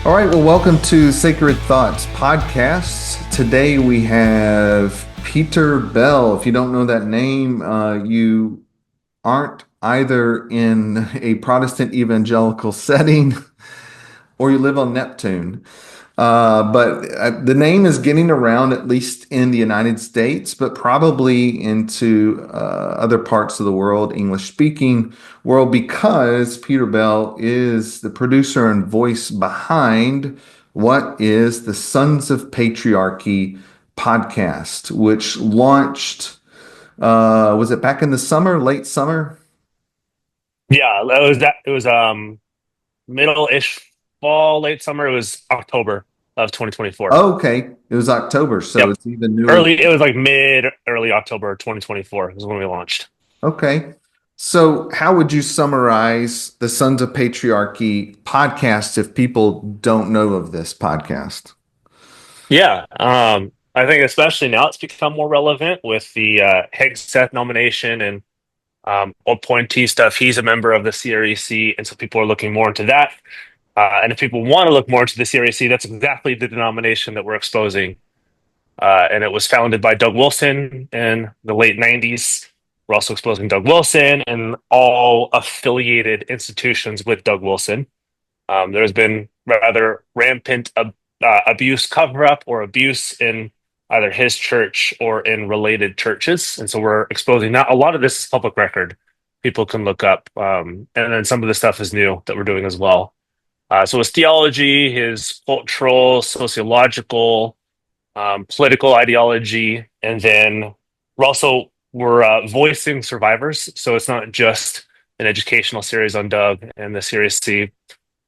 All right, well, welcome to Sacred Thoughts Podcasts. Today we have Peter Bell. If you don't know that name, you aren't either in a Protestant evangelical setting or you live on Neptune. But the name is getting around, at least in the United States, but probably into other parts of the world, English speaking world, because Peter Bell is the producer and voice behind what is the Sons of Patriarchy podcast, which launched, was it back in the summer, late summer? Yeah, it was middle-ish fall, late summer. It was October of 2024. Oh, okay. It was October, so Yep. it's even newer. It was like early October 2024 is when we launched. Okay. So, how would you summarize the Sons of Patriarchy podcast if people don't know of this podcast? Yeah. I think especially now it's become more relevant with the Hegseth nomination and appointee stuff. He's a member of the CREC, and so people are looking more into that. And if people want to look more into the CREC, that's exactly the denomination that we're exposing. And it was founded by Doug Wilson in the late 90s. We're also exposing Doug Wilson and all affiliated institutions with Doug Wilson. There's been rather rampant abuse cover up or abuse in either his church or in related churches. And so we're exposing that. A lot of this is public record. People can look up. And then some of the stuff is new that we're doing as well. So his theology, his cultural, sociological, political ideology, and then we're voicing survivors. So it's not just an educational series on Doug and the Series C.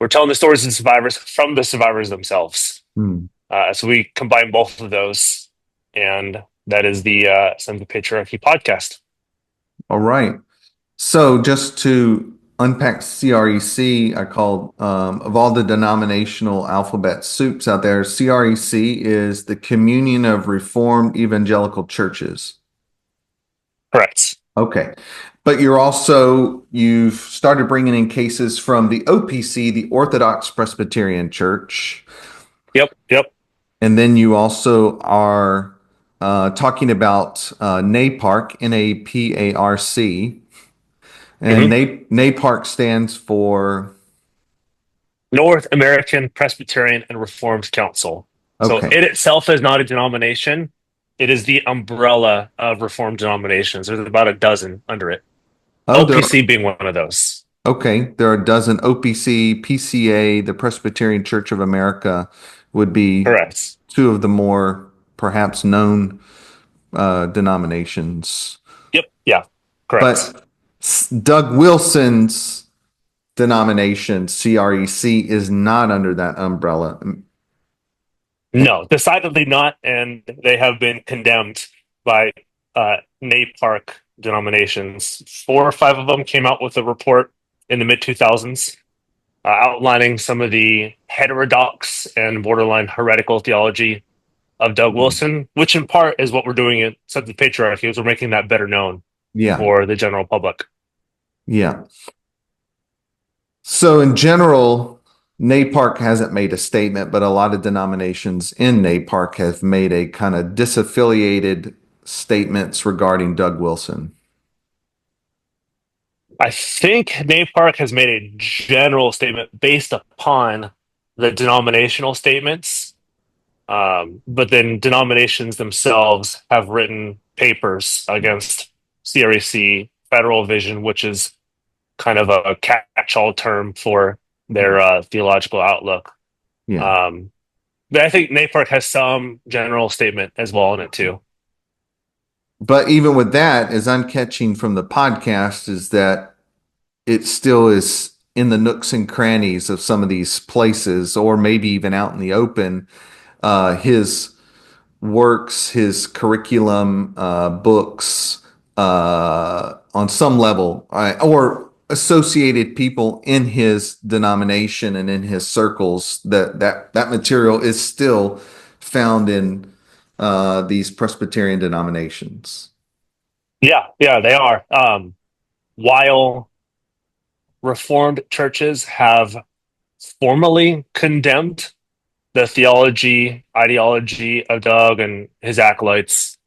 We're telling the stories of survivors from the survivors themselves. Hmm. So we combine both of those, and that is the Sons of Patriarchy podcast. All right. So, just to unpack CREC, I called of all the denominational alphabet soups out there, CREC is the Communion of Reformed Evangelical Churches. Correct. Okay. But you've started bringing in cases from the OPC, the Orthodox Presbyterian Church. Yep. Yep. And then you also are talking about NAPARC, NAPARC. And hmm NAPARC stands for, North American Presbyterian and Reformed Council. So okay. it itself is not a denomination. It is the umbrella of Reformed denominations. There's about a dozen under it. Oh, OPC being one of those. okay. There are a dozen OPC, PCA, the Presbyterian Church of America would be Correct. two of the more perhaps known denominations. Yep. Yeah. Correct. But Doug Wilson's denomination, CREC, is not under that umbrella. No, decidedly not, and they have been condemned by NAPARC denominations. Four or five of them came out with a report in the mid 2000s outlining some of the heterodox and borderline heretical theology of Doug Wilson, which in part is what we're doing at Sons of Patriarchy, is we're making that better known Yeah, for the general public. yeah. So in general, NAPARC hasn't made a statement, but a lot of denominations in NAPARC have made a kind of disaffiliated statements regarding Doug Wilson. I think NAPARC has made a general statement based upon the denominational statements. But then denominations themselves have written papers against CREC Federal Vision, which is kind of a catch-all term for their theological outlook. Yeah. Um, but I think NAPARC has some general statement as well in it too. But even with that, as I'm catching from the podcast, is that it still is in the nooks and crannies of some of these places, or maybe even out in the open. His works, his curriculum, books, on some level, or associated people in his denomination and in his circles, that material is still found in these Presbyterian denominations. Yeah, yeah, they are. While Reformed churches have formally condemned the theology, ideology of Doug and his acolytes.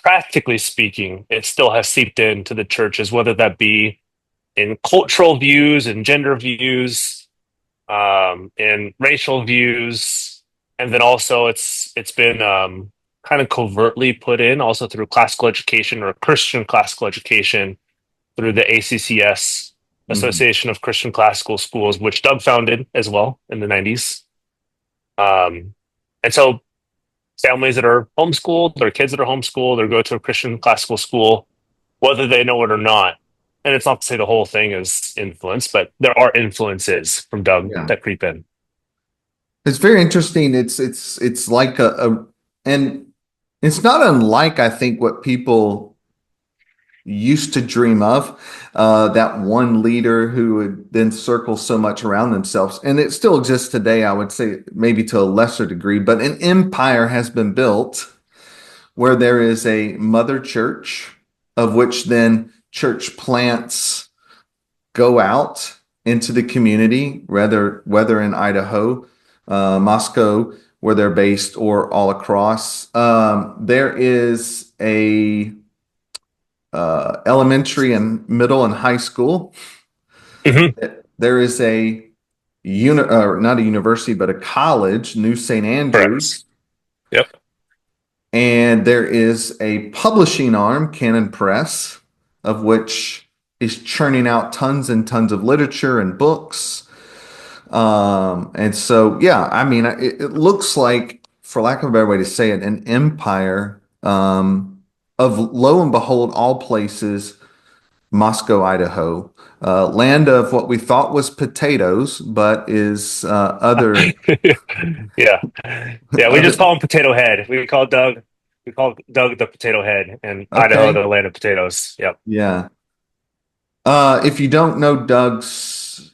Practically speaking, it still has seeped into the churches, whether that be in cultural views and gender views, in racial views, and then also it's been kind of covertly put in also through classical education or Christian classical education through the ACCS, Mhm. Association of Christian Classical Schools, which Doug founded as well in the 90s. And so families that are homeschooled, or kids that are homeschooled, or go to a Christian classical school, whether they know it or not. And it's not to say the whole thing is influence, but there are influences from Doug Yeah. that creep in. It's very interesting. It's like and it's not unlike, I think, what people used to dream of, that one leader who would then circle so much around themselves. And it still exists today, I would say, maybe to a lesser degree, but an empire has been built where there is a mother church, of which then church plants go out into the community, whether in Idaho, Moscow, where they're based, or all across. There is a elementary and middle and high school. Hmm. There is a not a university, but a college, New St. Correct. Andrews, Yep. and there is a publishing arm, Canon Press, of which is churning out tons and tons of literature and books. And so, yeah, I mean, it looks like, for lack of a better way to say it, an empire, of, lo and behold, all places, Moscow, Idaho, land of what we thought was potatoes, but is other Yeah. Yeah. We just other. call him Potato Head. We call Doug the Potato Head, and Idaho Okay, the land of potatoes. Yep. yeah. If you don't know Doug's,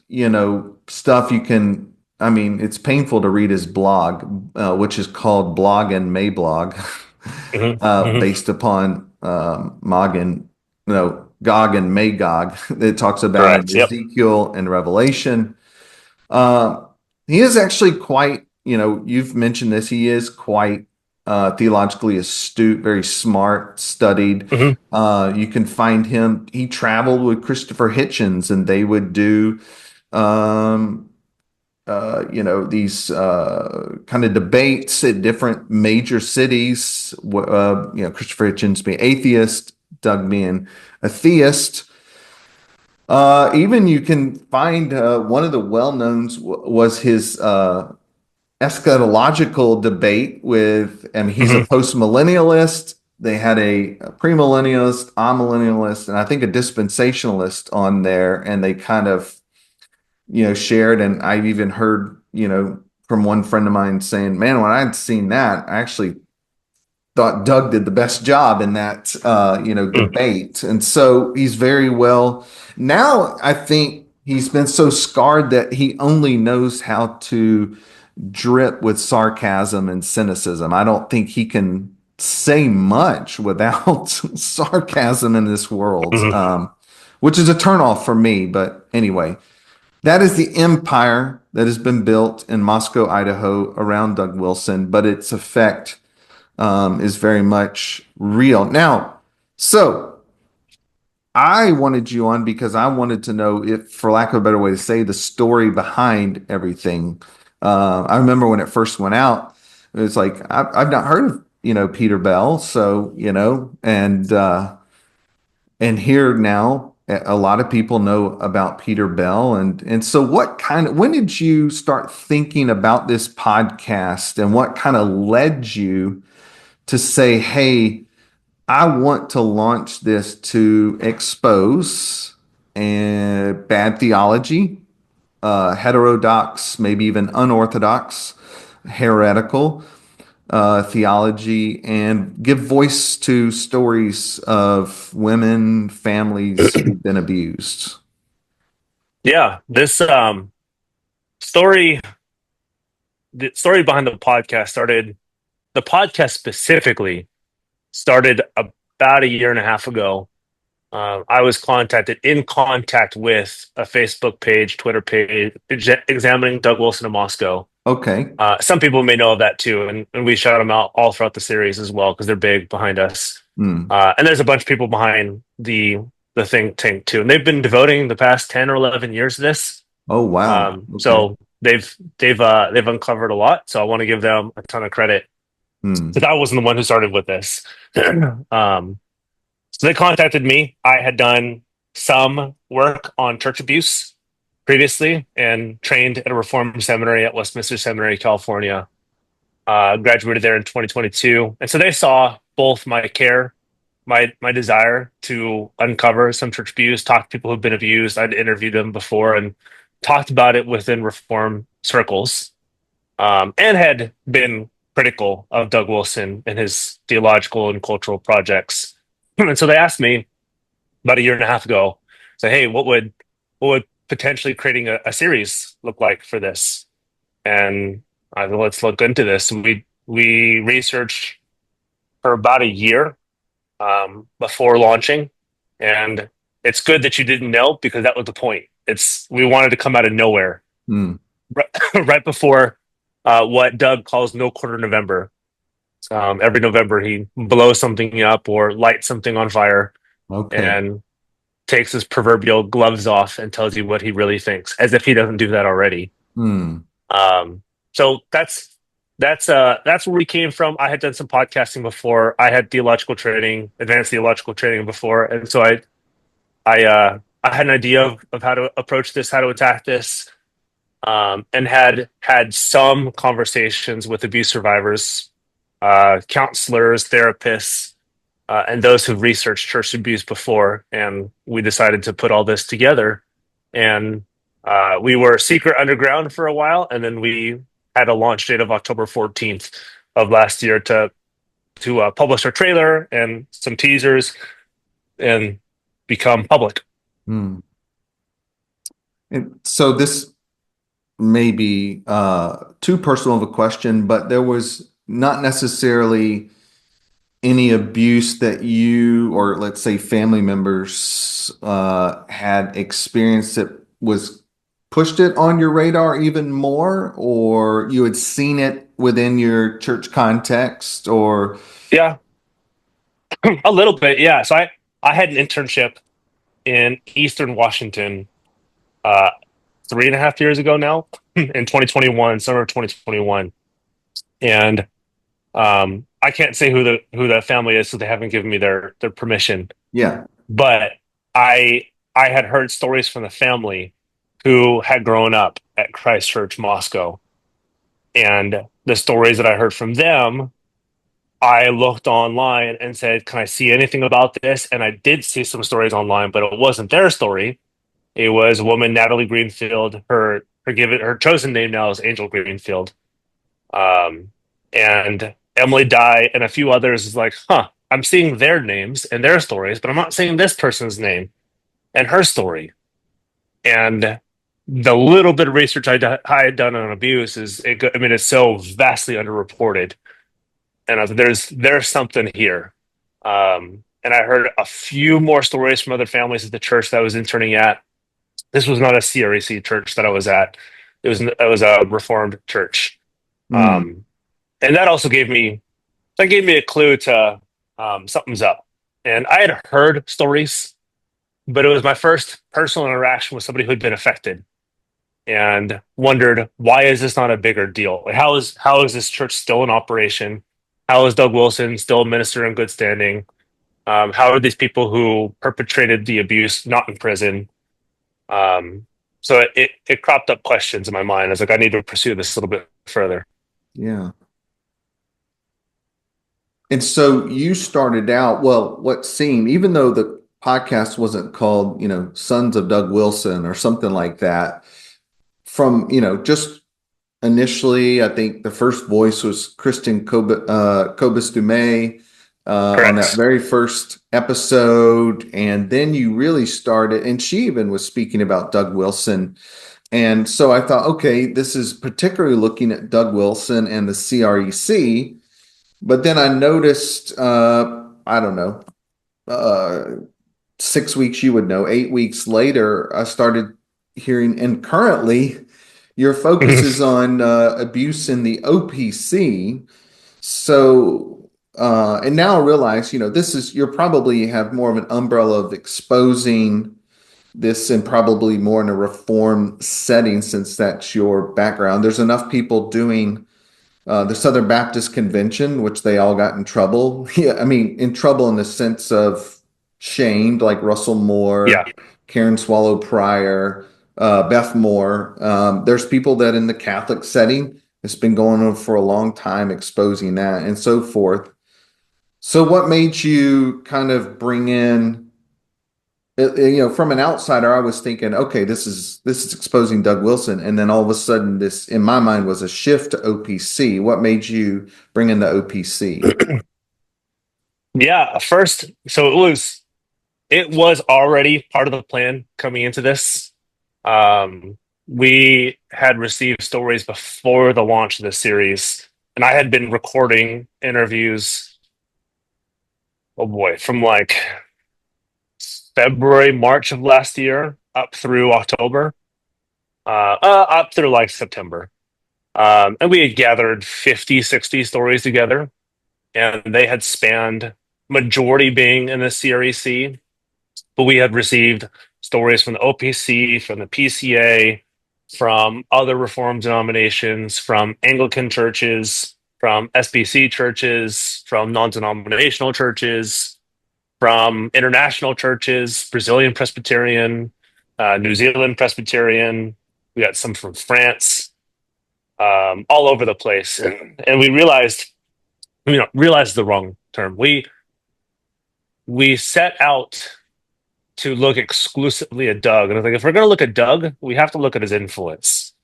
stuff, you can. I mean, it's painful to read his blog, which is called Blog and Mablog, Hmm. Hmm. based upon Mog and no Gog and Magog. It talks about in Correct. Yep. Ezekiel and Revelation. Uh, he is actually quite, you've mentioned this, he is quite theologically astute, very smart, studied. Hmm. You can find him, he traveled with Christopher Hitchens, and they would do, um, these kind of debates at different major cities. Christopher Hitchens being atheist, Doug being a theist. Even you can find one of the well-knowns was his eschatological debate with, I mean, he's a Hmm. post-millennialist. They had a premillennialist, amillennialist, and I think a dispensationalist on there, and they kind of, shared. And I've even heard, from one friend of mine saying, "Man, when I'd seen that, I actually thought Doug did the best job in that debate." And so he's very well now. I think he's been so scarred that he only knows how to drip with sarcasm and cynicism. I don't think he can say much without sarcasm in this world, Hmm. which is a turnoff for me. But anyway, that is the empire that has been built in Moscow, Idaho, around Doug Wilson, but its effect is very much real. Now, so I wanted you on because I wanted to know, if, for lack of a better way to say, the story behind everything. I remember when it first went out, it was like, I've not heard of, Peter Bell. So, and here now, a lot of people know about Peter Bell. And so when did you start thinking about this podcast, and what kind of led you to say, hey, I want to launch this to expose bad theology, heterodox, maybe even unorthodox, heretical theology, and give voice to stories of women, families who've been abused? Yeah. This story, the story behind the podcast specifically started about a year and a half ago. I was in contact with a Facebook page, Twitter page, examining Doug Wilson in Moscow. Okay. Some people may know of that too, and we shout them out all throughout the series as well because they're big behind us. Hmm. And there's a bunch of people behind the think tank too, and they've been devoting the past 10 or 11 years to this. Oh, wow. Okay. So they've uncovered a lot. So I want to give them a ton of credit Hmm. because I wasn't the one who started with this. So they contacted me. I had done some work on church abuse previously and trained at a reformed seminary at Westminster Seminary, California. Graduated there in 2022, and so they saw both my care, my desire to uncover some church abuse, talk to people who've been abused. I'd interviewed them before and talked about it within reform circles, and had been critical of Doug Wilson and his theological and cultural projects. And so they asked me about a year and a half ago, say, hey, what would potentially creating a series look like for this? And I said, let's look into this. And we researched for about a year before launching, and it's good that you didn't know because that was the point. It's we wanted to come out of nowhere Hmm. right, right before what Doug calls no quarter November. Every November he blows something up or lights something on fire Okay. and takes his proverbial gloves off and tells you what he really thinks, as if he doesn't do that already. Hmm. So that's where we came from. I had done some podcasting before. I had theological training, advanced theological training before, and so I had an idea of how to approach this, how to attack this, and had some conversations with abuse survivors, counselors, therapists, and those who've researched church abuse before. And we decided to put all this together. And we were secret underground for a while, and then we had a launch date of October 14th of last year to publish our trailer and some teasers and become public. Hmm. And so this may be too personal of a question, but there was not necessarily any abuse that you or let's say family members had experienced that was pushed it on your radar even more, or you had seen it within your church context, or Yeah, a little bit. Yeah. So I had an internship in Eastern Washington uh, 3.5 years ago now, in 2021, summer of 2021. And I can't say who the family is, so they haven't given me their permission. yeah. But I I had heard stories from the family who had grown up at Christ Church Moscow, and the stories that I heard from them, I looked online and said, "Can I see anything about this?" And I did see some stories online, but it wasn't their story. It was a woman, Natalie Greenfield. Her chosen name now is Angel Greenfield. Um, and Emily Dye and a few others is like, huh, I'm seeing their names and their stories, but I'm not seeing this person's name and her story. And the little bit of research I had done on abuse I mean, it's so vastly underreported. And I was, there's something here. And I heard a few more stories from other families at the church that I was interning at. This was not a CREC church that I was at. It was a Reformed church. Mm, Um, and that gave me a clue to something's up. And I had heard stories, but it was my first personal interaction with somebody who'd been affected, and wondered, why is this not a bigger deal? Like, how is this church still in operation? How is Doug Wilson still a minister in good standing? How are these people who perpetrated the abuse not in prison? Um, so it cropped up questions in my mind. I was like, I need to pursue this a little bit further. yeah. And so you started out, well, what seemed, even though the podcast wasn't called, Sons of Doug Wilson or something like that, from, just initially, I think the first voice was Kristen Cobus Dumais on that Correct. very first episode. And then you really started, and she even was speaking about Doug Wilson. And so I thought, okay, this is particularly looking at Doug Wilson and the CREC. But then I noticed, I don't know, uh, 6 weeks, you would know. 8 weeks later, I started hearing, and currently your focus is on abuse in the OPC. So, and now I realize, this is, you're probably have more of an umbrella of exposing this and probably more in a reform setting since that's your background. There's enough people doing the Southern Baptist Convention, which they all got in trouble. Yeah, I mean, in trouble in the sense of shamed, like Russell Yeah. Moore, Karen Swallow Pryor, Beth Moore. There's people that in the Catholic setting, it's been going on for a long time, exposing that and so forth. So, what made you kind of bring in? From an outsider, I was thinking, okay, this is exposing Doug Wilson, and then all of a sudden, this in my mind was a shift to OPC. What made you bring in the OPC? Yeah, first, so it was already part of the plan coming into this. We had received stories before the launch of the series, and I had been recording interviews, oh boy, from like February, March of last year up through October, up through like September. And we had gathered 50, 60 stories together, and they had spanned majority being in the CREC, but we had received stories from the OPC, from the PCA, from other Reformed denominations, from Anglican churches, from SBC churches, from non-denominational churches, from international churches, Brazilian Presbyterian, New Zealand Presbyterian. We got some from France, all over the place, and we realized, realized the wrong term. We set out to look exclusively at Doug. And I think if we're going to look at Doug, we have to look at his influence.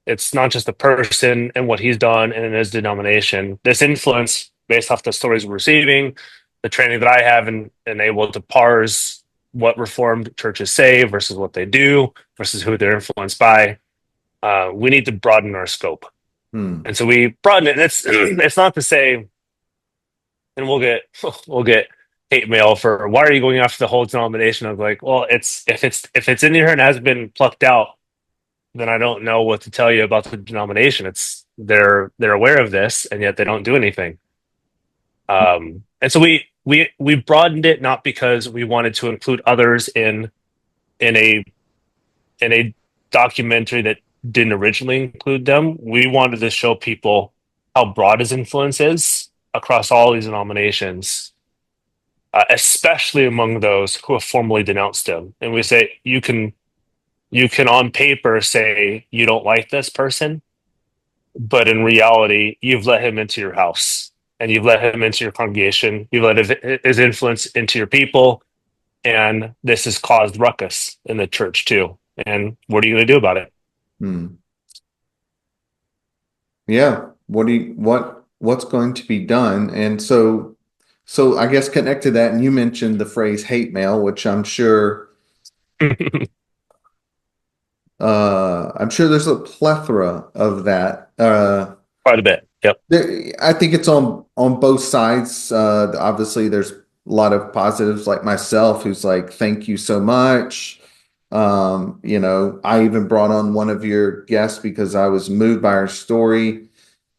It's not just the person and what he's done and in his denomination. This influence, based off the stories we're receiving, the training that I have and able to parse what Reformed churches say versus what they do versus who they're influenced by. We need to broaden our scope. Hmm. And so we broaden it. And it's not to say, and we'll get hate mail for why are you going after the whole denomination? I was like, well, it's if it's in here and has been plucked out, then I don't know what to tell you about the denomination. It's they're aware of this and yet they don't do anything. And so we broadened it not because we wanted to include others in a in a documentary that didn't originally include them. We wanted to show people how broad his influence is across all these denominations, especially among those who have formally denounced him. And we say you can on paper say you don't like this person, but in reality, you've let him into your house and you've let him into your congregation. You've let his influence into your people, and this has caused ruckus in the church too. And what are you going to do about it? Hmm. Yeah. What's going to be done? And so I guess connect to that, and you mentioned the phrase hate mail, which I'm sure there's a plethora of that. Quite a bit. Yep. I think it's on both sides. Obviously, there's a lot of positives, like myself, who's like, "Thank you so much." I even brought on one of your guests because I was moved by her story,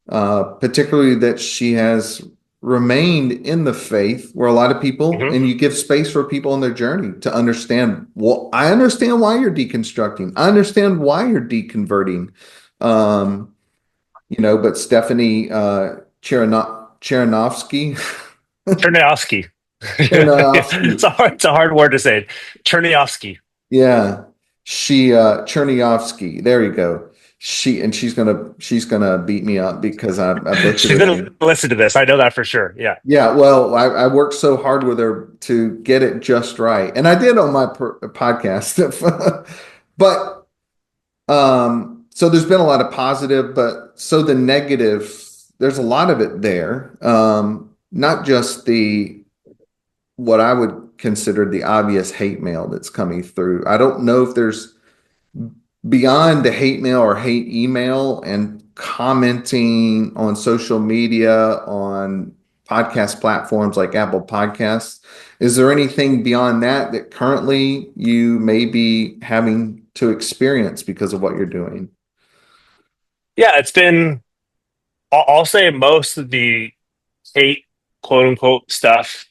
particularly that she has remained in the faith, where a lot of people, Hmm. and you give space for people on their journey to understand. Well, I understand why you're deconstructing. I understand why you're deconverting. Um, but Stephanie Cherinovsky, Chernyavsky. Chernovsky, It's a hard word to say. Chernyavsky. yeah, she Chernyavsky. There you go. She's gonna beat me up because I butchered She's her going to name. listen to this. I know that for sure. Yeah. Yeah, well, I worked so hard with her to get it just right, and I did on my podcast. But so there's been a lot of positive, but so the negative, there's a lot of it there. Not just the what I would consider the obvious hate mail that's coming through. I don't know if there's beyond the hate mail or hate email and commenting on social media, on podcast platforms like Apple Podcasts. Is there anything beyond that that currently you may be having to experience because of what you're doing? Yeah, it's been, I'll say most of the hate, quote unquote, stuff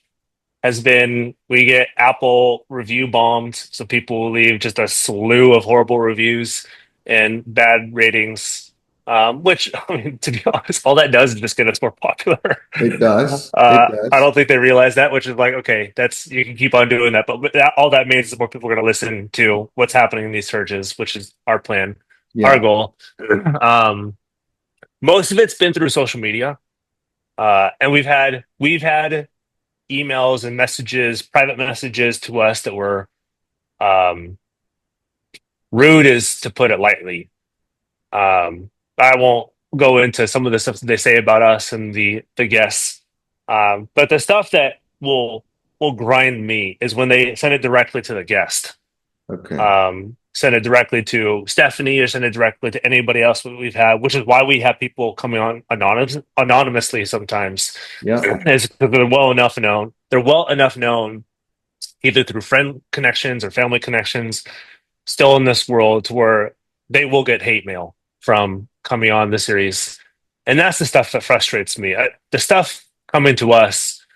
has been we get Apple review bombed. So people will leave just a slew of horrible reviews and bad ratings, which, I mean, to be honest, all that does is just get us more popular. It does. It I does. don't think they realize that, which is like, okay, that's you can keep on doing that, but all that means is more people are going to listen to what's happening in these churches, which is our plan, our Yeah. goal. Um, Most of it's been through social media, and we've had emails and messages, private messages to us that were um, rude, is to put it lightly. I won't go into some of the stuff that they say about us and the guests, but the stuff that will grind me is when they send it directly to the guest. Okay. Send it directly to Stephanie or send it directly to anybody else that we've had, which is why we have people coming on anonymously sometimes. Yeah. Is because they're well enough known. They're well enough known either through friend connections or family connections, still in this world to where they will get hate mail from coming on the series. And that's the stuff that frustrates me. The stuff coming to us,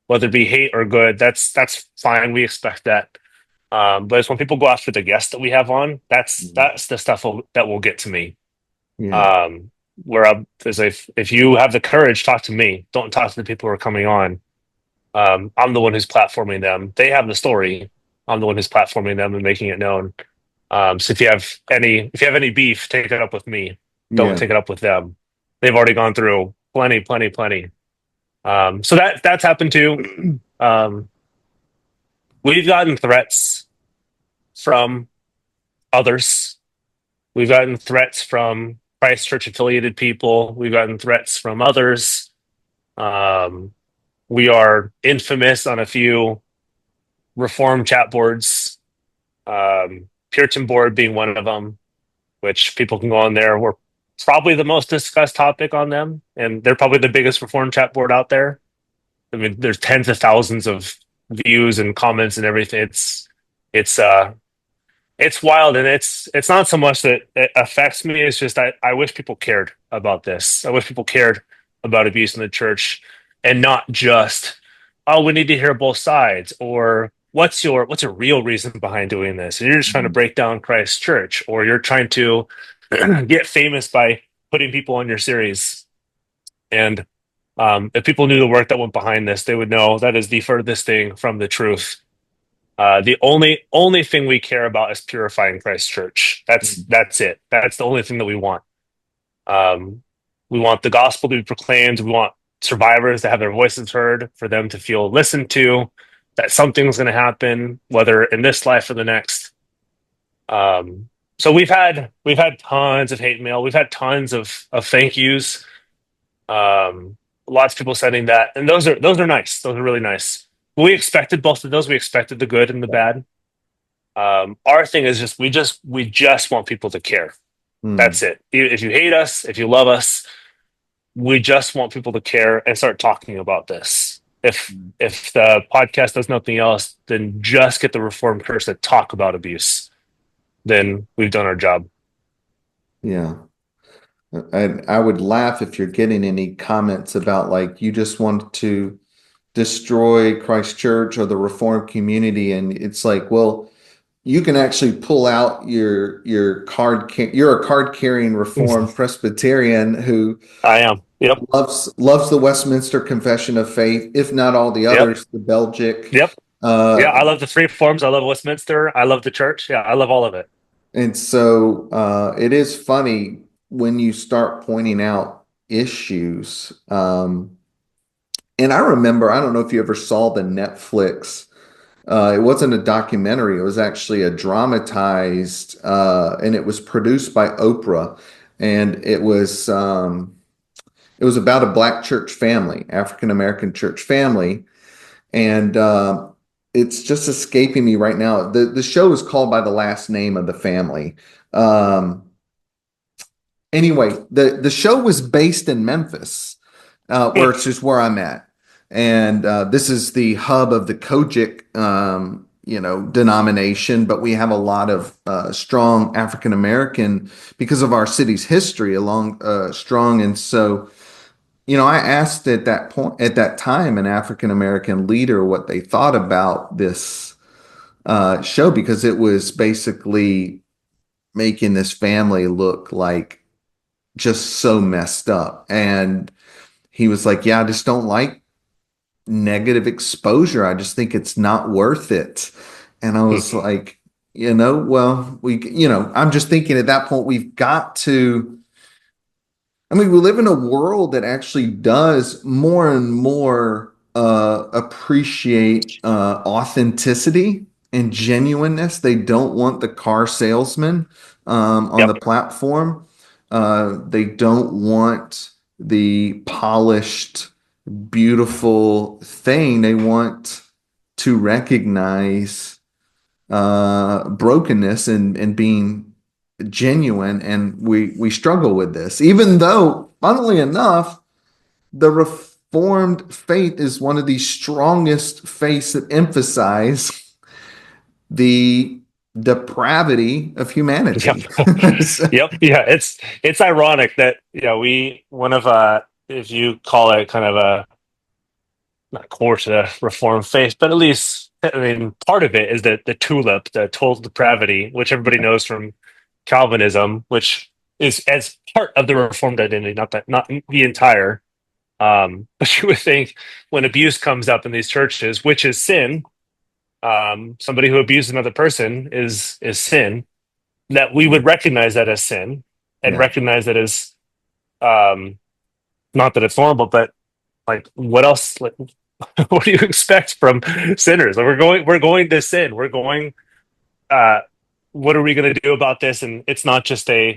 whether it be hate or good, that's fine. We expect that. But it's when people go after the guests that we have on, that's the stuff that will get to me. Yeah. Um, where is if you have the courage, talk to me. Don't talk to the people who are coming on. I'm the one who's platforming them. They have the story. I'm the one who's platforming them and making it known. So if you have any beef, take it up with me. Don't Yeah. take it up with them. They've already gone through plenty, plenty, plenty. So that's happened too. We've gotten threats from others. We've gotten threats from Christchurch affiliated people. We've gotten threats from others. Um, we are infamous on a few reform chat boards, Puritan board being one of them, which people can go on there. We're probably the most discussed topic on them, and they're probably the biggest reform chat board out there. I mean, there's tens of thousands of views and comments and everything. It's it's wild, and it's not so much that it affects me. It's just I wish people cared about this. I wish people cared about abuse in the church, and not just, oh, we need to hear both sides, or what's your real reason behind doing this? And you're just trying to Mhm. break down Christ's church, or you're trying to get famous by putting people on your series. And if people knew the work that went behind this, they would know that is the furthest thing from the truth. The only thing we care about is purifying Christ's church. That's it. That's the only thing that we want. Um, we want the gospel to be proclaimed. We want survivors to have their voices heard, for them to feel listened to, that something's going to happen, whether in this life or the next. So we've had tons of hate mail. We've had tons of thank yous. Lots of people sending that, and those are nice. Those are really nice. We expected both of those. We expected the good and the bad. Our thing is we just want people to care. Mm. That's it. If you hate us, if you love us, we just want people to care and start talking about this. If the podcast does nothing else, then just get the Reformed Church to talk about abuse. Then we've done our job. Yeah. I would laugh if you're getting any comments about like you just want to destroy Christ Church or the Reformed community, and it's like, well, you can actually pull out your you're a card carrying Reformed Presbyterian who I am. Yep. loves the Westminster Confession of Faith, if not all the Yep. others, the Belgic. Yep. Yeah. Uh, I love the three forms. I love Westminster. I love the church. Yeah. I love all of it. and so it is funny when you start pointing out issues. And I remember, I don't know if you ever saw the Netflix. It wasn't a documentary. It was actually a dramatized, and it was produced by Oprah, and it was about a Black church family, African American church family, and it's just escaping me right now. The show is called by the last name of the family. Um, anyway, the show was based in Memphis, which is where I'm at. And this is the hub of the Kojic, denomination, but we have a lot of strong African American because of our city's history along strong. And so, I asked at that point, at that time, an African American leader what they thought about this show because it was basically making this family look like just so messed up. And he was like, "Yeah, I just don't like negative exposure. I just think it's not worth it." And I was Mhm. like, well, I'm just thinking at that point, we've got to, I mean, we live in a world that actually does more and more appreciate authenticity and genuineness. They don't want the car salesman on the Yep. platform. They don't want the polished, beautiful thing. They want to recognize brokenness and being genuine, and we struggle with this. Even though, funnily enough, the Reformed faith is one of the strongest faiths that emphasize the depravity of Yep. humanity. So, Yep. Yeah. It's ironic that, we, one of, if you call it kind of a, not core to the Reformed faith, but at least, I mean, part of it is that the tulip, the total depravity, which everybody knows from Calvinism, which is as part of the Reformed identity, not the entire. But you would think when abuse comes up in these churches, which is sin, somebody who abused another person is sin, that we would recognize that as sin and yeah. recognize that as, um, not that it's normal, but like what else? Like, what do you expect from sinners? Like, we're going to sin. We're going. Uh, what are we going to do about this? And it's not just let's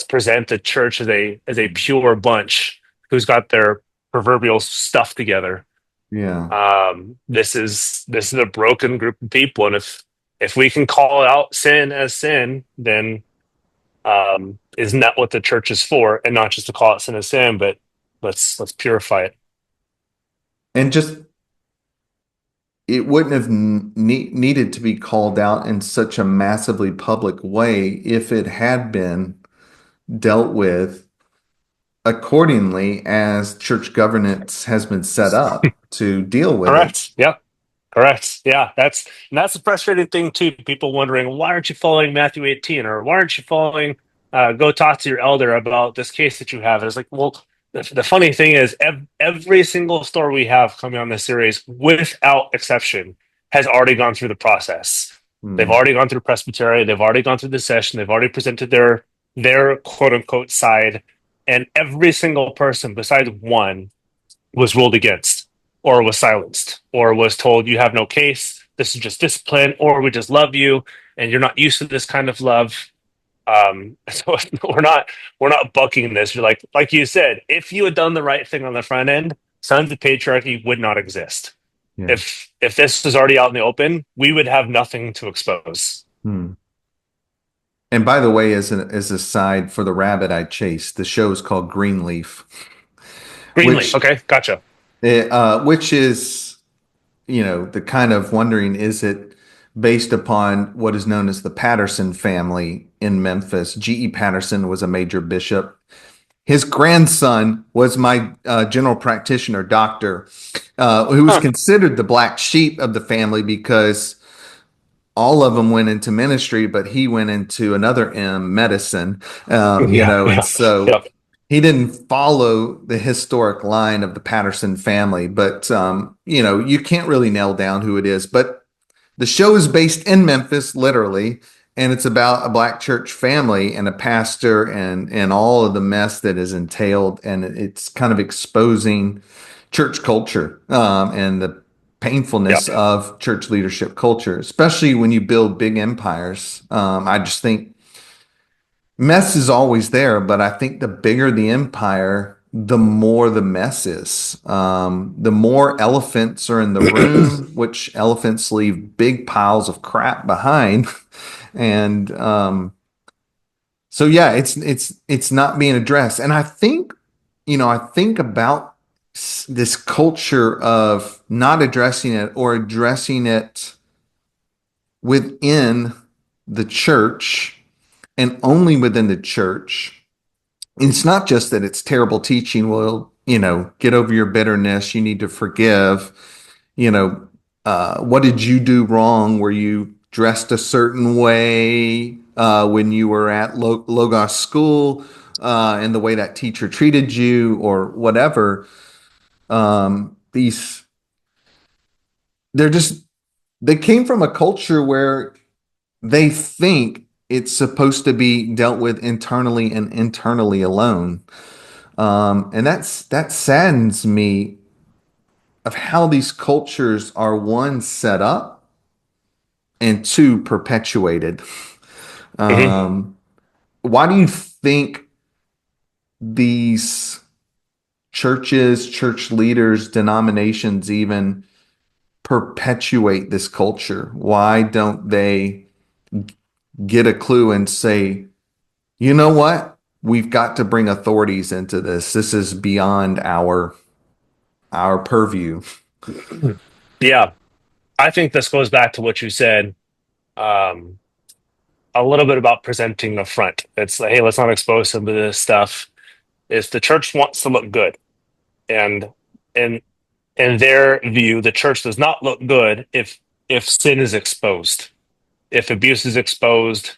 present the church as a pure bunch who's got their proverbial stuff together. Yeah. This is a broken group of people, and if we can call out sin as sin, then isn't that what the church is for? And not just to call it sin as sin, but let's purify it. And just it wouldn't have needed to be called out in such a massively public way if it had been dealt with accordingly as church governance has been set up to deal with it. Correct. Yep. Correct. Yeah, that's the frustrating thing too. People wondering, why aren't you following Matthew 18, or why aren't you following? Go talk to your elder about this case that you have. It's like, well, the funny thing is, every single story we have coming on this series, without exception, has already gone through the process. They've Hmm. already gone through Presbytery. They've already gone through the session. They've already presented their quote unquote side, and every single person besides one was ruled against, or was silenced, or was told you have no case, this is just discipline, or we just love you and you're not used to this kind of love. So we're not bucking this. You're like you said, if you had done the right thing on the front end, Sons of Patriarchy would not exist. Yeah. If this was already out in the open, we would have nothing to expose. Hmm. And by the way, as a side for the rabbit I chased, the show is called Greenleaf, Greenleaf, which okay, gotcha. which is, the kind of wondering, is it based upon what is known as the Patterson family in Memphis? G.E. Patterson was a major bishop. His grandson was my general practitioner doctor, who was Huh. considered the black sheep of the family because all of them went into ministry, but he went into another M, medicine, Yeah, and yeah, so yep, he didn't follow the historic line of the Patterson family. But, you can't really nail down who it is. But the show is based in Memphis, literally, and it's about a black church family and a pastor and all of the mess that is entailed. And it's kind of exposing church culture and the painfulness yep, of church leadership culture, especially when you build big empires. I just think mess is always there, but I think the bigger the empire, the more the mess is. The more elephants are in the room, which elephants leave big piles of crap behind. And so yeah, it's not being addressed. And I think I think about this culture of not addressing it or addressing it within the church and only within the church. And it's not just that it's terrible teaching. Well, get over your bitterness. You need to forgive. What did you do wrong? Were you dressed a certain way when you were at Logos school and the way that teacher treated you or whatever? These, they're just, they came from a culture where they think it's supposed to be dealt with internally and internally alone. And that saddens me of how these cultures are one set up and two perpetuated. Mhm. Um, why do you think these churches, church leaders, denominations even perpetuate this culture? Why don't they get a clue and say, you know what? We've got to bring authorities into this. This is beyond our purview. Yeah, I think this goes back to what you said um, a little bit about presenting the front. It's like, hey, let's not expose some of this stuff. Is the church wants to look good, and in in their view, the church does not look good if sin is exposed, if abuse is exposed,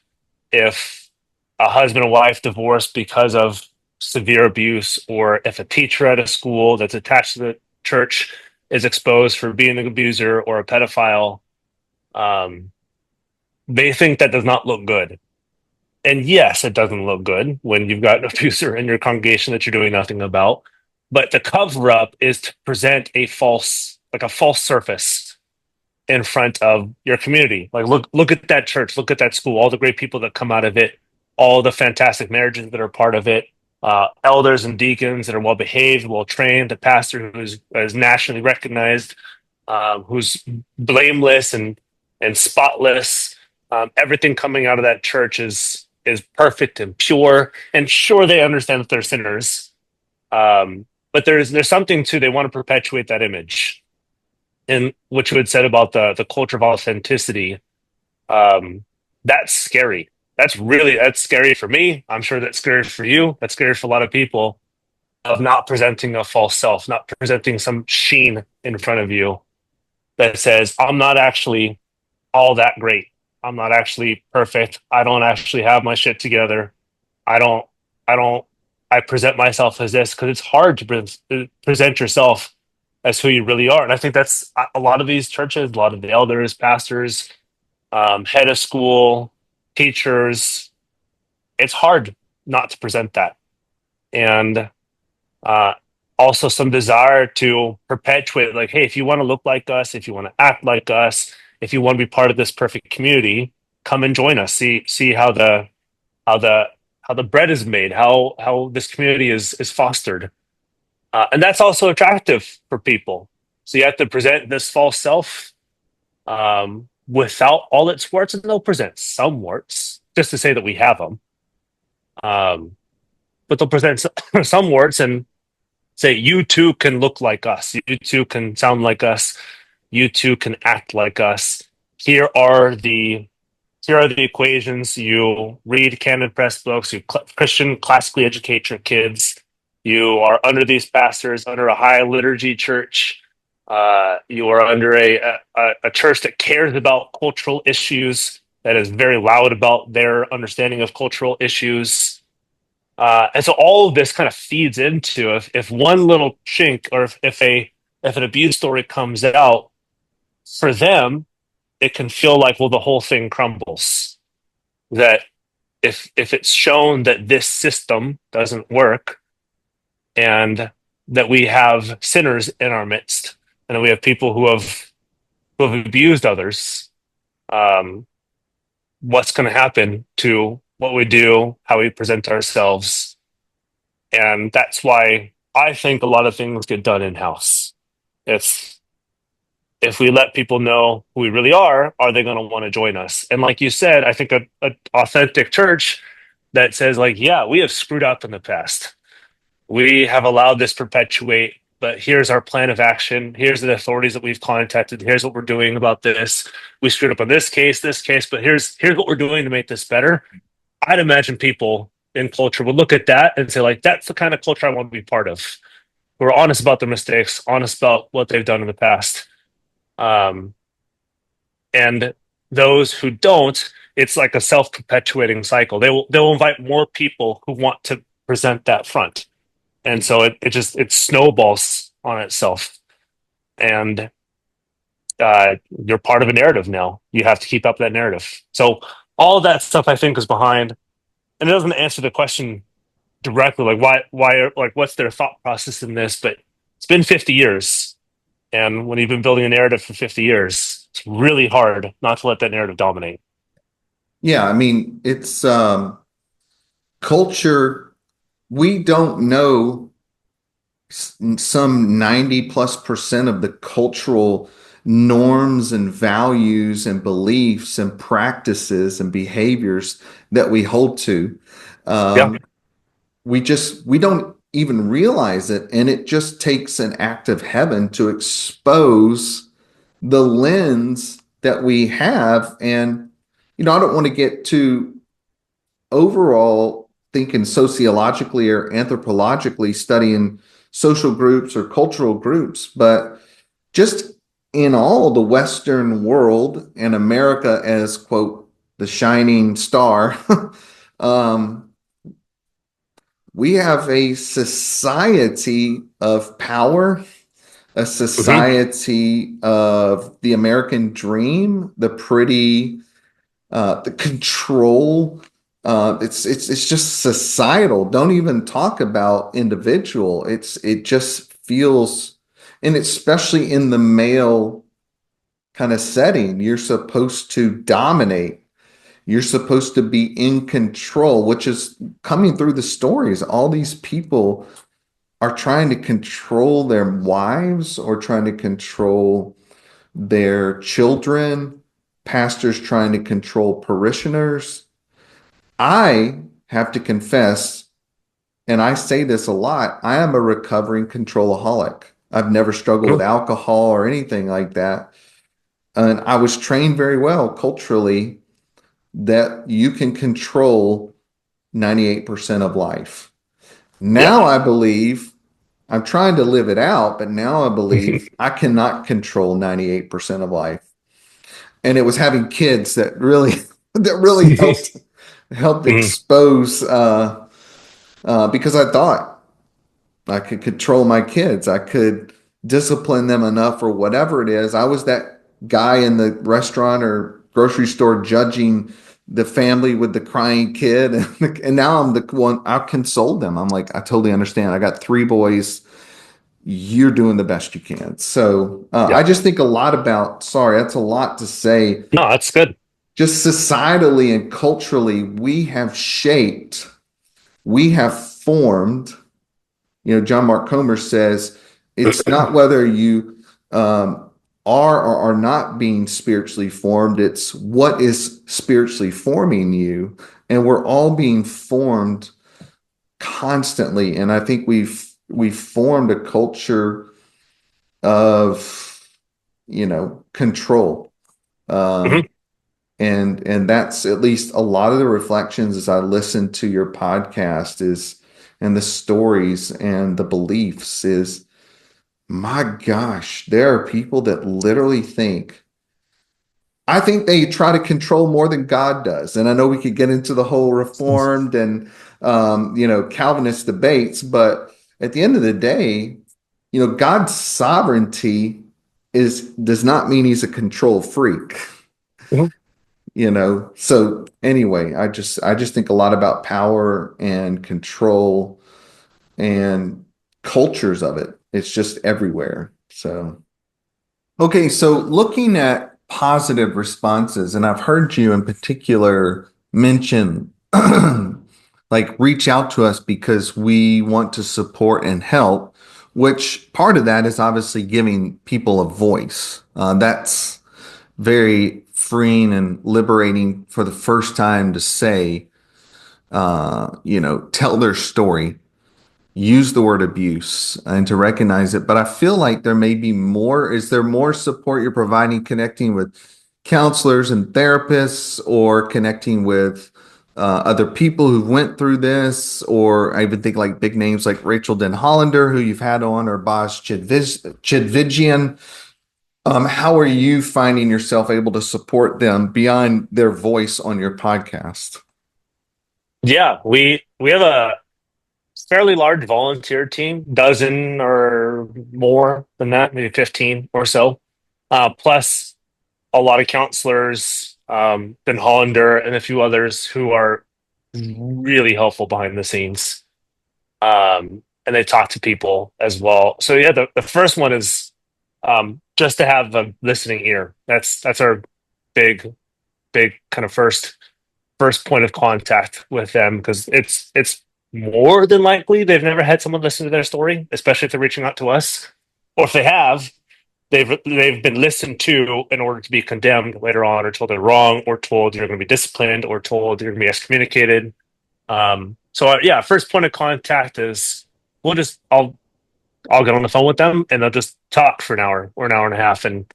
if a husband and wife divorce because of severe abuse, or if a teacher at a school that's attached to the church is exposed for being an abuser or a pedophile. Um, they think that does not look good. And yes, it doesn't look good when you've got an abuser in your congregation that you're doing nothing about. But the cover up is to present like a false surface in front of your community. Like, look at that church, look at that school, all the great people that come out of it, all the fantastic marriages that are part of it, elders and deacons that are well behaved, well trained, a pastor who is nationally recognized, who's blameless and spotless. Everything coming out of that church is perfect and pure. And sure, they understand that they're sinners, but there's something to, they want to perpetuate that image. And what you had said about the culture of authenticity, um, that's scary. That's scary for me. I'm sure that's scary for you. That's scary for a lot of people, of not presenting a false self, not presenting some sheen in front of you that says, I'm not actually all that great. I'm not actually perfect. I don't actually have my shit together. I don't, I don't, I present myself as this because it's hard to present yourself as who you really are. And I think that's a lot of these churches, a lot of the elders, pastors, head of school, teachers. It's hard not to present that. And uh, also some desire to perpetuate, like, hey, if you want to look like us, if you want to act like us, if you want to be part of this perfect community, come and join us. See how the how the bread is made, how this community is fostered, and that's also attractive for people. So you have to present this false self without all its warts, and they'll present some warts just to say that we have them. But they'll present some warts and say, you too can look like us. You too can sound like us. You too can act like us. Here are the here are the equations. You read canon press books. You Christian classically educate your kids. You are under these pastors, under a high liturgy church. You are under a church that cares about cultural issues, that is very loud about their understanding of cultural issues. And so all of this kind of feeds into, if one little chink, or if an abuse story comes out, for them, it can feel like, well, the whole thing crumbles. That if it's shown that this system doesn't work, and that we have sinners in our midst, and that we have people who have abused others, um, what's going to happen to what we do, how we present ourselves? And that's why I think a lot of things get done in house. It's if we let people know who we really are they going to want to join us? And like you said, I think a authentic church that says, like, yeah, we have screwed up in the past. we have allowed this perpetuate, but here's our plan of action. Here's the authorities that we've contacted. Here's what we're doing about this. We screwed up on this case, but here's what we're doing to make this better. I'd imagine people in culture would look at that and say, like, that's the kind of culture I want to be part of. Who are honest about their mistakes, honest about what they've done in the past. Um, and those who don't, it's like a self-perpetuating cycle. They'll invite more people who want to present that front, and so it snowballs on itself. And you're part of a narrative now. You have to keep up that narrative. So all of that stuff I think is behind, and it doesn't answer the question directly, like like what's their thought process in this? But it's been 50 years, and when you've been building a narrative for 50 years, it's really hard not to let that narrative dominate. Yeah, I mean, it's culture. We don't know some 90+% of the cultural norms and values and beliefs and practices and behaviors that we hold to. Yeah. Um, we don't even realize it, and it just takes an act of heaven to expose the lens that we have. And I don't want to get too overall thinking sociologically or anthropologically studying social groups or cultural groups, but just in all the Western world and America as, quote, the shining star, um, we have a society of power, a Hmm. society of the American dream, the control. It's just societal. Don't even talk about individual. It just feels, and especially in the male kind of setting, you're supposed to dominate. You're supposed to be in control, which is coming through the stories. All these people are trying to control their wives or trying to control their children, pastors trying to control parishioners. I have to confess, and I say this a lot, I am a recovering controlaholic. I've never struggled with alcohol or anything like that. And I was trained very well culturally that you can control 98% of life. Yeah. Now I believe I'm trying to live it out, but now I believe I cannot control 98% of life. And it was having kids that really that really helped Hmm. expose because I thought I could control my kids. I could discipline them enough or whatever it is. I was that guy in the restaurant or grocery store judging the family with the crying kid. And now I'm the one, I console them. I'm like, I totally understand. I got three boys. You're doing the best you can. So Yeah. I just think a lot about, sorry, that's a lot to say. No, that's good. Just societally and culturally, we have formed. John Mark Comer says it's not whether you are or are not being spiritually formed, it's what is spiritually forming you. And we're all being formed constantly. And I think we've formed a culture of, control. Hmm. Um, and that's at least a lot of the reflections as I listen to your podcast is and the stories and the beliefs is my gosh, there are people that literally think I think they try to control more than God does. And I know we could get into the whole reformed and Calvinist debates, but at the end of the day, God's sovereignty does not mean he's a control freak. Hmm. So anyway, I just think a lot about power and control and cultures of it. It's just everywhere. So okay, so looking at positive responses, and I've heard you in particular mention like reach out to us because we want to support and help, which part of that is obviously giving people a voice. That's very freeing and liberating for the first time to say, tell their story. use the word abuse and to recognize it. But I feel like there may be more. Is there more support you're providing, connecting with counselors and therapists, or connecting with other people who went through this? Or I even think like big names like Rachel Den Hollander, who you've had on, or Boz Chidvijian. How are you finding yourself able to support them beyond their voice on your podcast? Yeah, we have a fairly large volunteer team, dozen or more than that, maybe 15 or so. Plus a lot of counselors, Ben Hollander and a few others who are really helpful behind the scenes. And they talk to people as well. So yeah, the first one is just to have a listening ear. That's our big big kind of first point of contact with them, because it's more than likely they've never had someone listen to their story, especially if they're reaching out to us, or if they have, they've been listened to in order to be condemned later on, or told they're wrong, or told you're going to be disciplined, or told you're going to be excommunicated. Yeah, first point of contact is we'll just I'll get on the phone with them and they'll just talk for an hour or an hour and a half, and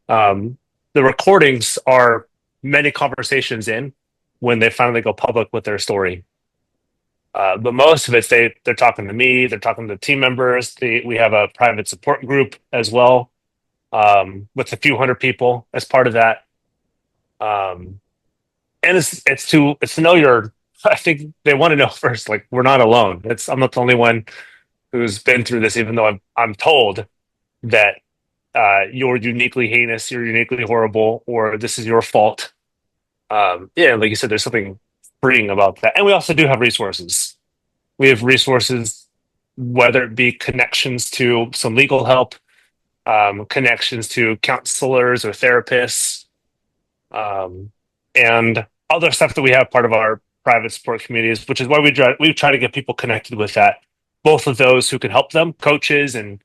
um, the recordings are many conversations in when they finally go public with their story. But most of it, they're talking to me, they're talking to team members. We have a private support group as well, with a few hundred people as part of that. Um, and it's to know your. I think they want to know first, like we're not alone. I'm not the only one who's been through this, even though I'm told that you're uniquely heinous, you're uniquely horrible, or this is your fault. Yeah, like you said, there's something freeing about that. And we also do have resources. We have resources, whether it be connections to some legal help, connections to counselors or therapists, um, and other stuff that we have part of our private support communities, which is why we try to get people connected with that. Both of those who can help them, coaches and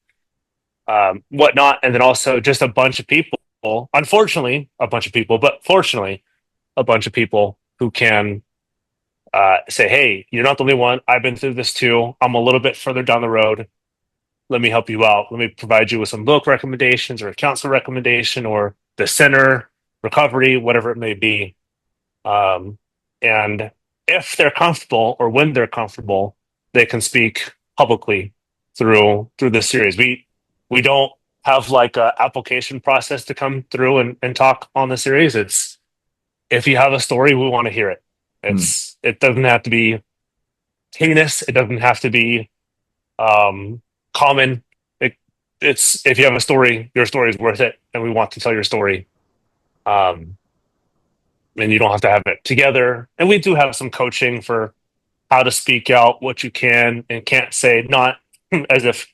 whatnot, and then also just a bunch of people. Unfortunately, a bunch of people, but fortunately, a bunch of people who can say, "Hey, you're not the only one. I've been through this too. I'm a little bit further down the road. Let me help you out. Let me provide you with some book recommendations or a counselor recommendation or the center, recovery, whatever it may be." Um, and if they're comfortable, or when they're comfortable, they can speak publicly through this series. We don't have like a application process to come through and talk on the series. It's if you have a story, we want to hear it. Hmm. It doesn't have to be heinous. It doesn't have to be common. It's if you have a story, your story is worth it, and we want to tell your story. Um, and you don't have to have it together. And we do have some coaching for how to speak out what you can and can't say, not as if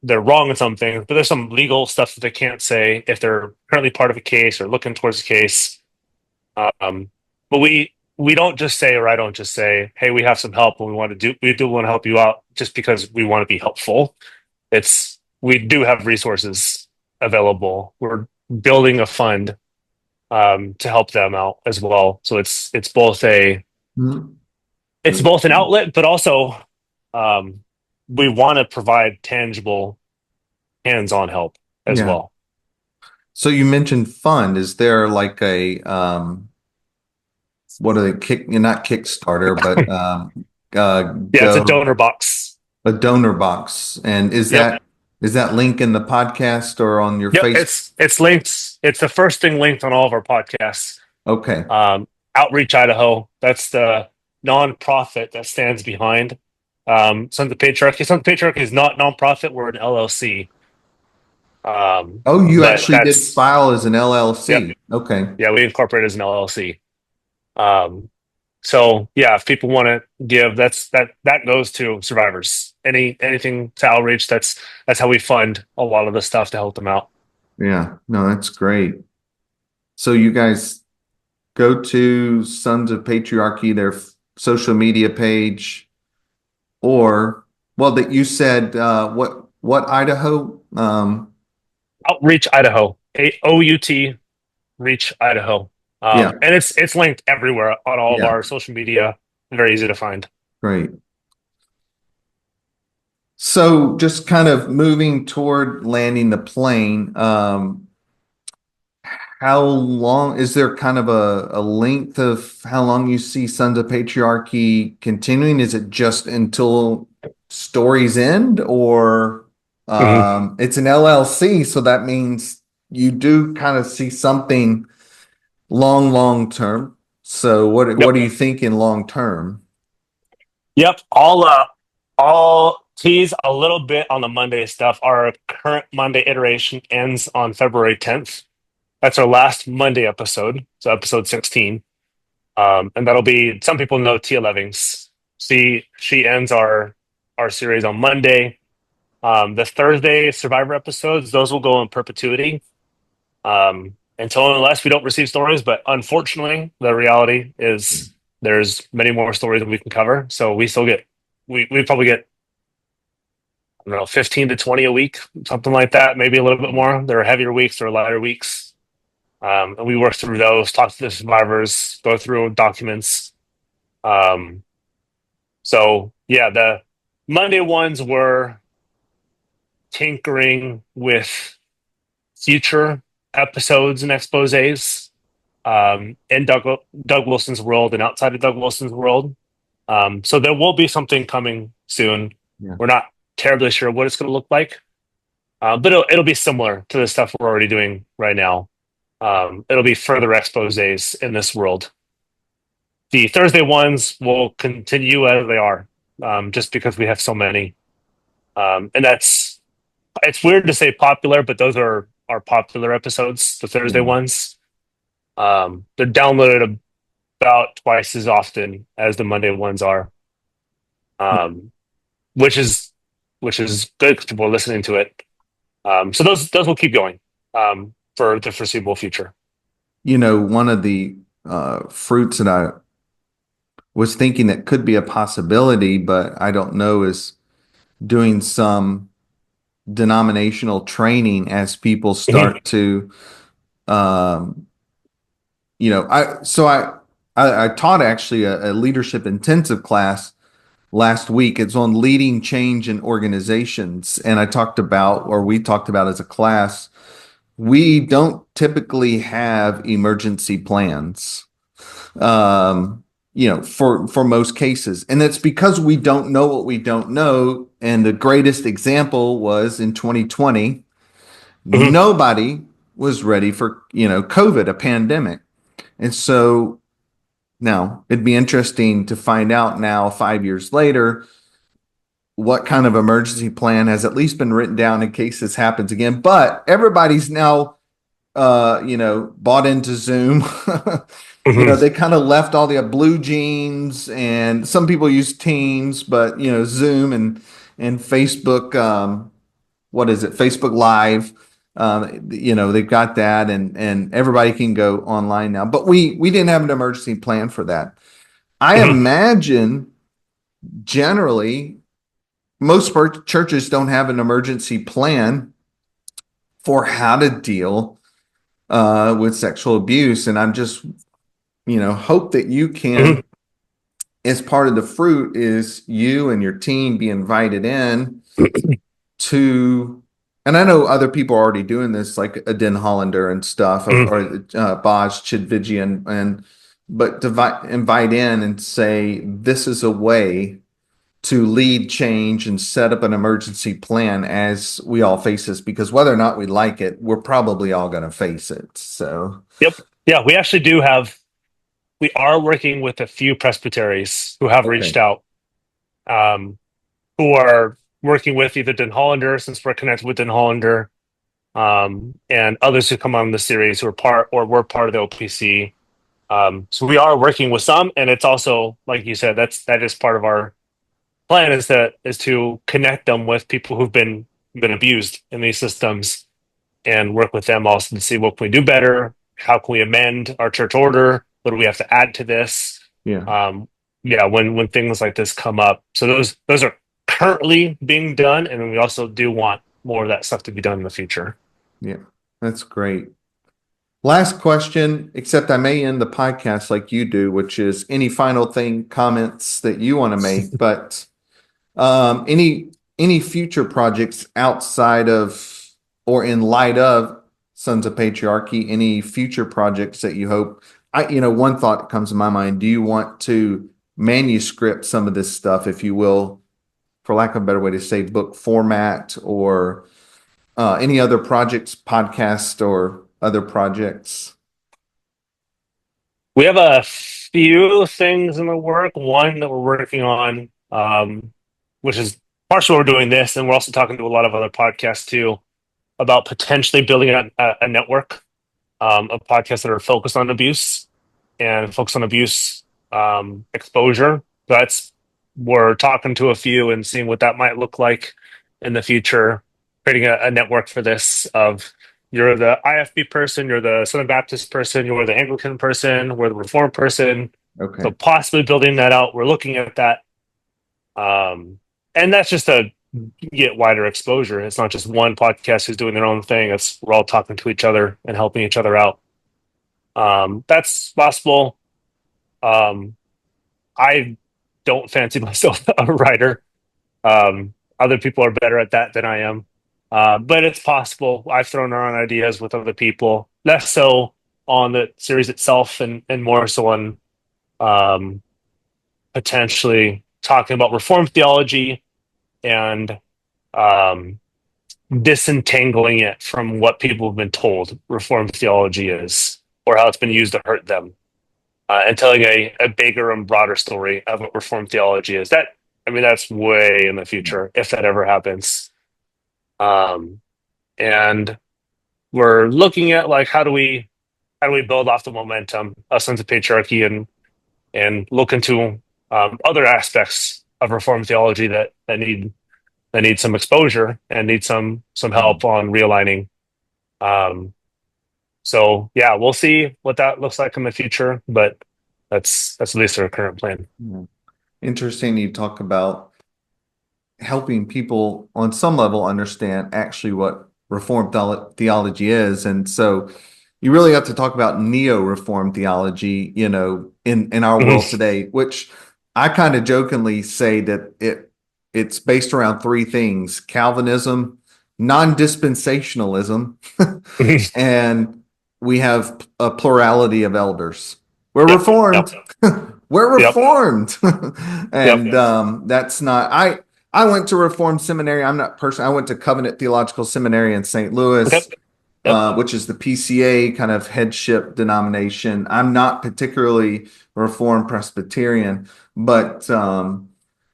they're wrong in some things, but there's some legal stuff that they can't say if they're currently part of a case or looking towards a case. But we don't just say, or I don't just say, "Hey, we have some help and we do want to help you out," just because we want to be helpful. We do have resources available. We're building a fund to help them out as well. So Hmm. it's both an outlet, but also um, we want to provide tangible, hands-on help as Yeah. well. So you mentioned fund. Is there like a what are they not Kickstarter, but Yeah, it's a go donor box. a donor box? And Yep. is that link in the podcast or on your Yep, face? it's linked. It's the first thing linked on all of our podcasts. Okay, Um, Outreach Idaho, that's the nonprofit that stands behind Sons of Patriarchy. Sons of Patriarchy is not nonprofit; we're an LLC. oh, you But actually did that's file as an Yep, LLC. Okay. yeah, we incorporate as an LLC. Um, so yeah, if people want to give, that goes to survivors. Anything to outreach, that's how we fund a lot of the stuff to help them out. Yeah, no, that's great. So you guys go to Sons of Patriarchy, their social media page, or well, that you said what Idaho? Outreach Idaho, OUT Reach Idaho. Yeah, And it's linked everywhere on all of yeah, our social media. Very easy to find. great. So just kind of moving toward landing the plane, how long is there kind of a length of how long you see Sons of Patriarchy continuing? Is it just until stories end, or Mhm. it's an LLC, so that means you do kind of see something long term. So what Yep. are you thinking long term? Yep. I'll tease a little bit on the Monday stuff. Our current Monday iteration ends on February 10th. That's our last Monday episode, so episode 16. And that'll be, some people know Tia Levings. She ends our series on Monday. The Thursday Survivor episodes, those will go in perpetuity. Until unless we don't receive stories, but unfortunately, the reality is there's many more stories that we can cover. So we still get we probably get, I don't know, 15 to 20 a week, something like that, maybe a little bit more. There are heavier weeks, there are lighter weeks. And we work through those, talk to the survivors, go through documents. Um, so yeah, the Monday ones were tinkering with future episodes and exposés, in Doug Wilson's world and outside of Doug Wilson's world. So there will be something coming soon. Yeah. We're not terribly sure what it's going to look like, but it'll be similar to the stuff we're already doing right now. It'll be further exposés in this world. The Thursday ones will continue as they are, just because we have so many. And it's weird to say popular, but those are our popular episodes, the Thursday Yeah. ones. They're downloaded about twice as often as the Monday ones are, um, which is good because people are listening to it. So those will keep going, for the foreseeable future. One of the fruits that I was thinking that could be a possibility, but I don't know, is doing some denominational training as people Mhm. start to, um, I taught actually a leadership intensive class last week. It's on leading change in organizations. And we talked about as a class, we don't typically have emergency plans, for most cases. And that's because we don't know what we don't know. And the greatest example was in 2020, Mhm. nobody was ready for, COVID, a pandemic. And so now it'd be interesting to find out now, 5 years later, what kind of emergency plan has at least been written down in case this happens again. But everybody's now, bought into Zoom. Mhm. They kind of left all the blue jeans, and some people use Teams, but Zoom and Facebook. What is it? Facebook Live. They've got that, and everybody can go online now. But we didn't have an emergency plan for that. I Mhm. imagine generally most churches don't have an emergency plan for how to deal with sexual abuse, and I'm just hope that you Mhm. can, as part of the fruit, is you and your team be invited in to, and I know other people are already doing this, like a Den Hollander and stuff, Mhm. or Baj Chidvijian, but to invite in and say, this is a way to lead change and set up an emergency plan as we all face this, because whether or not we like it, we're probably all going to face it. So, Yep. Yeah, we are working with a few presbyteries who have okay. reached out, um, who are working with either Den Hollander, since we're connected with Den Hollander, and others who come on the series who are part or were part of the OPC. So we are working with some, and it's also, like you said, that is part of our plan, is to connect them with people who've been abused in these systems, and work with them also to see what can we do better, how can we amend our church order, what do we have to add to this. Yeah. um, yeah, when things like this come up. So those are currently being done, and we also do want more of that stuff to be done in the future. Yeah. That's great. Last question, except I may end the podcast like you do, which is any final comments that you want to make, but any any future projects outside of or in light of Sons of Patriarchy, any future projects that you hope? One thought that comes to my mind, do you want to manuscript some of this stuff, if you will, for lack of a better way to say, book format, or any other projects, podcast, or other projects? We have a few things in the work. One that we're working on, which is partially we're doing this, and we're also talking to a lot of other podcasts too about potentially building a network of podcasts that are focused on abuse and focused on abuse exposure. That's We're talking to a few and seeing what that might look like in the future, creating a network for this of you're the IFB person, you're the Southern Baptist person, you're the Anglican person, we're the Reformed person. So Okay. possibly building that out. We're looking at that. And that's just to get wider exposure. It's not just one podcast who's doing their own thing. We're all talking to each other and helping each other out. That's possible. Um, I don't fancy myself a writer. Other people are better at that than I am. But it's possible. I've thrown around ideas with other people, less so on the series itself and more so on um, potentially talking about Reformed theology and um, disentangling it from what people have been told Reformed theology is or how it's been used to hurt them, and telling a bigger and broader story of what Reformed theology is. That's way in the future if that ever happens. Um, and we're looking at like how do we build off the momentum of Sons of Patriarchy and look into other aspects of Reformed theology that need some exposure and need some help on realigning. Um, so yeah, we'll see what that looks like in the future, but that's at least our current plan. Yeah. Interesting you talk about helping people on some level understand actually what Reformed theology is. And so you really have to talk about neo-Reformed theology, in our world Mhm. today, which I kind of jokingly say that it's based around three things: Calvinism, non-dispensationalism, Mhm. and we have a plurality of elders. We're Yep. Yep. Reformed. We're Yep. Reformed. Yep. And that's not, I went to Reformed Seminary. I'm not personally, I went to Covenant Theological Seminary in St. Okay. Louis, Yep. which is the PCA kind of headship denomination. I'm not particularly Reformed Presbyterian, but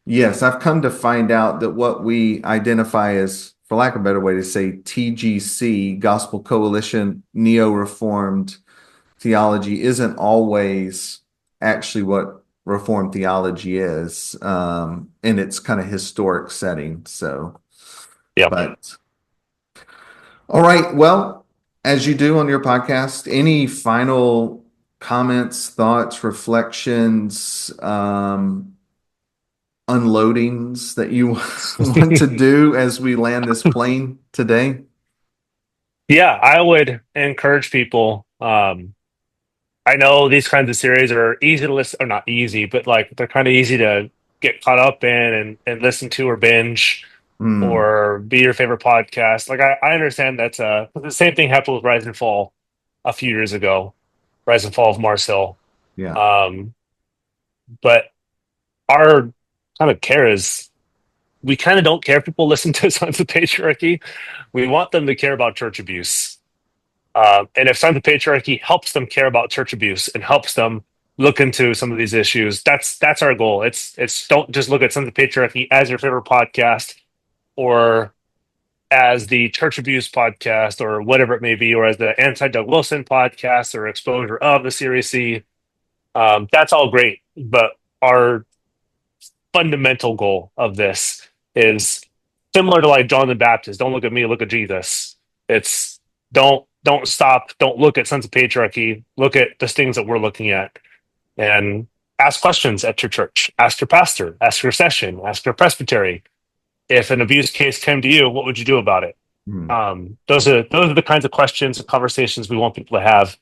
yes, I've come to find out that what we identify as, for lack of a better way to say, TGC, Gospel Coalition Neo Reformed theology, isn't always actually what Reformed theology is, in its kind of historic setting. So, Yep. but all right. Well, as you do on your podcast, any final comments, thoughts, reflections, unloadings that you want to do as we land this plane today? Yeah, I would encourage people. I know these kinds of series are easy to listen, or not easy, but like they're kind of easy to get caught up in and listen to or binge Hmm. or be your favorite podcast. Like I understand the same thing happened with Rise and Fall a few years ago, Rise and Fall of Mars Hill. Yeah. Um, but our kind of care is we kind of don't care if people listen to Sons of Patriarchy. We want them to care about church abuse. And if Sons of Patriarchy helps them care about church abuse and helps them look into some of these issues, that's our goal. It's don't just look at Sons of Patriarchy as your favorite podcast or as the church abuse podcast or whatever it may be, or as the anti Doug Wilson podcast or exposure of the Series C. That's all great, but our fundamental goal of this is similar to like John the Baptist. Don't look at me, look at Jesus. It's don't stop, don't look at Sons of Patriarchy, look at the things that we're looking at and ask questions at your church. Ask your pastor, ask your session, ask your presbytery. If an abuse case came to you, what would you do about it? Hmm. Those are the kinds of questions and conversations we want people to have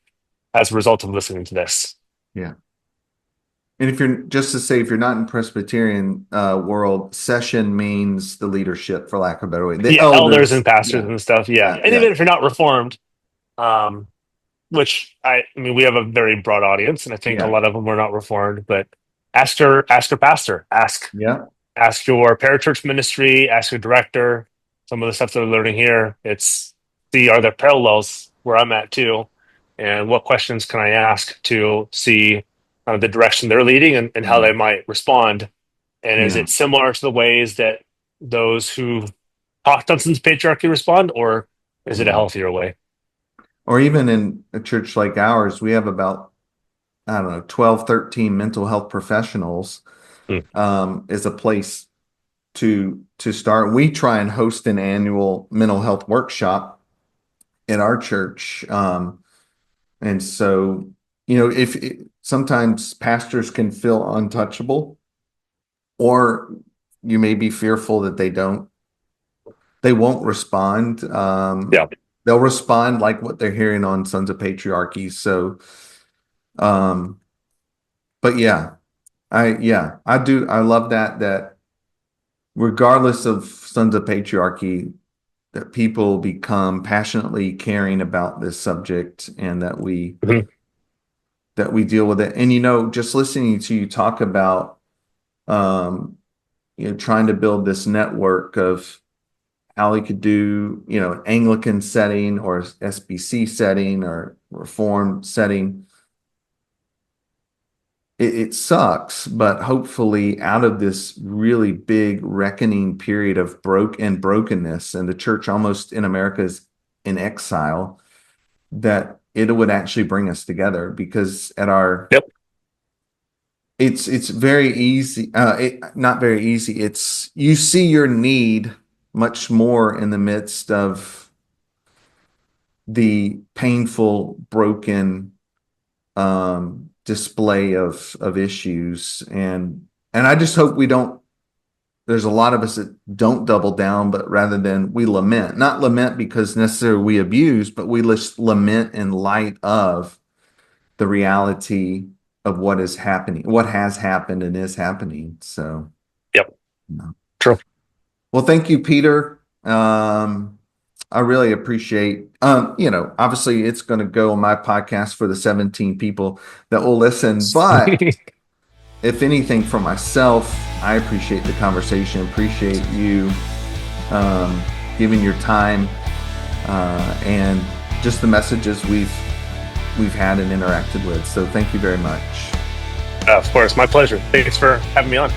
as a result of listening to this. Yeah. And if you're just to say, if you're not in Presbyterian world, session means the leadership, for lack of a better way, the Yeah, elders elders. and pastors Yeah, and stuff. Yeah, yeah, and yeah, even if you're not reformed, um, which I mean, we have a very broad audience, and I think a yeah, lot of them were not reformed. But ask your pastor, yeah, ask your parachurch ministry, ask your director. Some of the stuff that we're learning here, it's see are there parallels where I'm at too, and what questions can I ask to see the direction they're leading and how yeah, they might respond, and is yeah. it similar to the ways that those who taught Sons of Patriarchy respond, or is it a Yeah. healthier way? Or even in a church like ours, we have about, I don't know, 12, 13 mental health professionals, Hmm. is a place to start. We try and host an annual mental health workshop in our church. And so, if sometimes pastors can feel untouchable, or you may be fearful that they won't respond. Yeah. They'll respond like what they're hearing on Sons of Patriarchy. So, um, but I do. I love that regardless of Sons of Patriarchy, that people become passionately caring about this subject, and Mhm. that we deal with it. And just listening to you talk about um, trying to build this network of how he could do, an Anglican setting or SBC setting or Reformed setting. It sucks, but hopefully out of this really big reckoning period of brokenness, and the church almost in America is in exile, that it would actually bring us together, because Yep. it's very easy, not very easy. It's you see your need much more in the midst of the painful, broken display of issues, and I just hope we don't. There's a lot of us that don't double down, but rather than we lament, not lament because necessarily we abuse, but we just lament in light of the reality of what is happening, what has happened and is happening. So, Yep. no. True. Well, thank you, Peter. I really appreciate, obviously it's going to go on my podcast for the 17 people that will listen, but if anything for myself, I appreciate the conversation, appreciate you giving your time and just the messages we've had and interacted with. So thank you very much. Of course, my pleasure. Thanks for having me on.